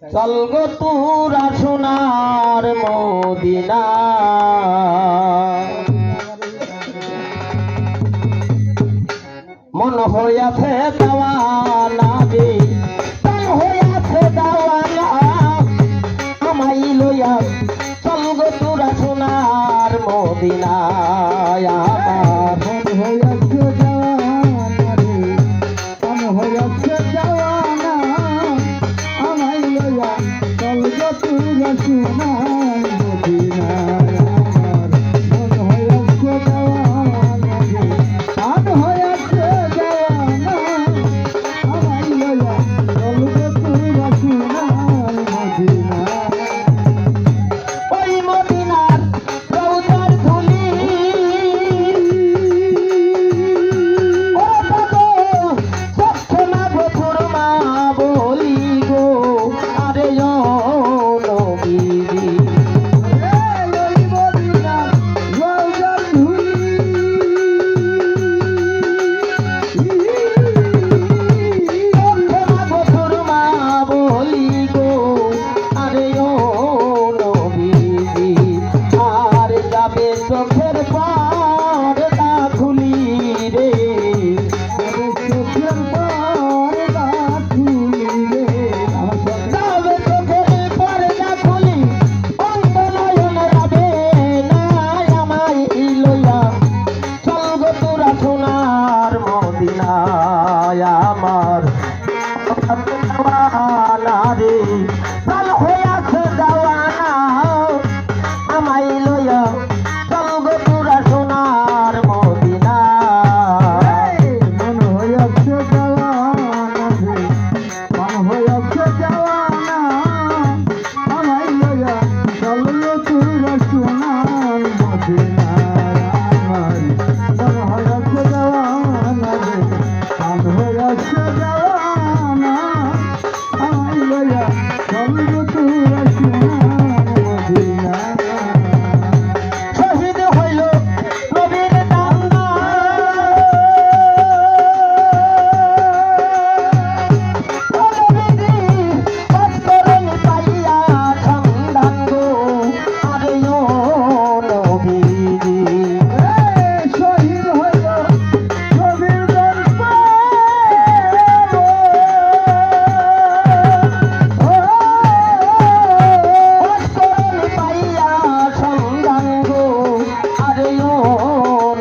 চল গো তোরা সোনার মদিনা মন হইয়াছে দেওয়ানা রে মন হইয়াছে দেওয়ানা আমাই লইয়া চল গো তোরা সোনার মদিনা আমার মন হইয়াছে দেওয়ানা রে মন হইয়াছে দেওয়ানা আমায় লইয়া চল গো তোরা সোনার মদিনা আমার মন হইয়াছে দেওয়ানা রে মন হইয়াছে দেওয়ানা আমায় লইয়া চল গো তোরা সোনার মদিনা ওই মদিনার রওজার ধুলি ও বাবা সখ্য না বছর মা বলি গো আরে ও নবীজি ওই মদিনার রওজার ধুলি সখ্য না বছর মা বলি গো আরে ও নবীজি আর যাবে চোখের পর্দা খুলি রে চোখের পর্দা খুলি রে যাবে চোখের পর্দা খুলি অন্ত নয়ন রাবে নাই আমায় লইয়া চল গো তোরা সোনার মদিনায় আমার দেওয়ানা রে চল হইয়াছে দেওয়ানা আমায় লইয়া চল গো তোরা সোনার মদিনা মন হইয়াছে দেওয়ানা রে মন হইয়াছে দেওয়ানা আমায় লইয়া চল গো তোরা সোনার মদিনা আমার মন হইয়াছে দেওয়ানা রে মন হইয়াছে দেওয়ানা আমায় লইয়া চল গো তোরা সোনার মদিনা শহীদ হইল নবীর কান্দা ও নবীজি অন্তরণ পাইয়া সন্ধান গো আরে ও নবীজি শহীদ হইল নবীর দরবারে অন্তরণ পাইয়া সন্ধান গো আরে ও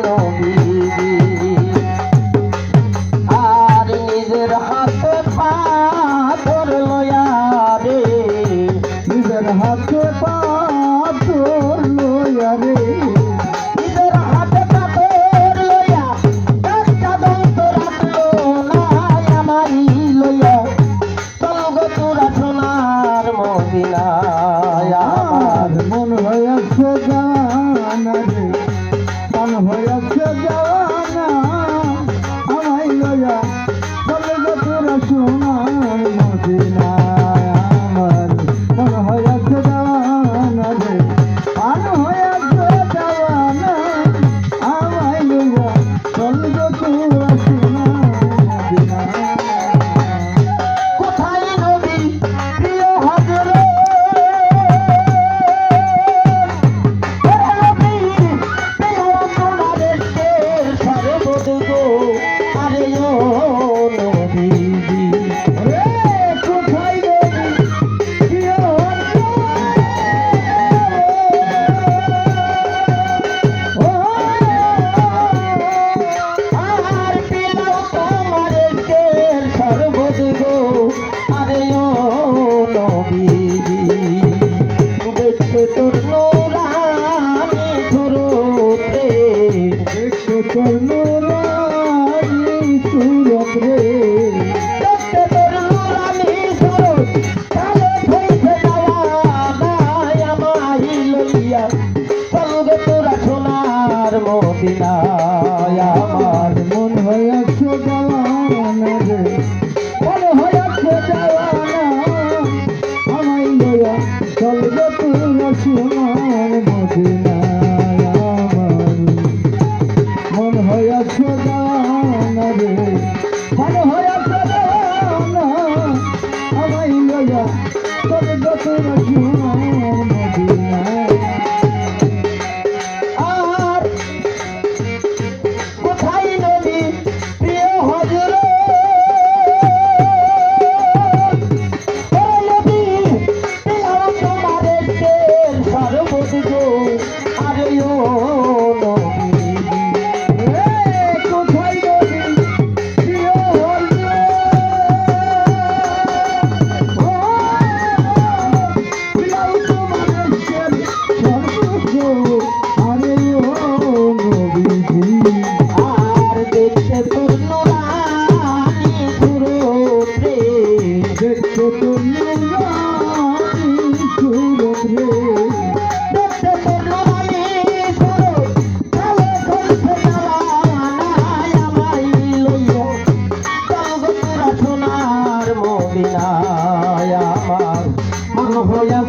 নবীজি আর নিজের হাতে পাথর লয়া রে নিজের হাতে পাথর লইয়া রে নিজের হাতে পাথর লইয়া একটা দন্ত রাখলো না আমারই লইয়া চল গো তোরা সোনার মদিনায় আর মন হইয়াছে জানা রে মন হইয়াছে জানা আমায় লইয়া চলে গো তোরা সোনার মদিনা আমার মন হইয়াছে জানা রে মন হইয়াছে জানা আমায় লইয়া চলে গো তোরা সোনার মদিনা কোথায় নবী প্রিয় হযরত ও নবী প্রিয় সোনারের সর্বদু গো আরে ও নবীজি রে কোথায় নবী প্রিয় ও আর পিলাও তোমারের সর্বদু গো আরে ও নবীজি দেখতে তোর নূরানি সুরতে দেখতে তোর নূরানি সুরত রে দেখতে তোর নূরানি সুরত কালে হইতে দেওয়ানায় আমায় লইয়া চল গো তোরা সোনার মদিনায় আমার মন হইয়াছে জানা রে মন হইয়াছে জানা আমায় লইয়া চল গো তোরা সোনার মদিনা আমার মন হইয়াছে জানা রে মন হইয়াছে জানা আমায় লইয়া চল তোরা সোনার মদিনায় আর কোথায় নবী প্রিয় হযরত ও নবী পেলাম তোমার দেশ সর্বত গো আরে ও নবী কোথায় নবী প্রিয় হযরত প্রিয় তোমার সর্বস্ব আরে ও নবীজি আর দেখতে তোর নুরানি সুরতে দেখতে তো নুরানি সুরত রে দেখতে তোর নুরানি সুরত কালে করছে জাওয়ানায় আমায় লইয়া চল গো তোরা সোনার মদিনায় আমার মন হইয়া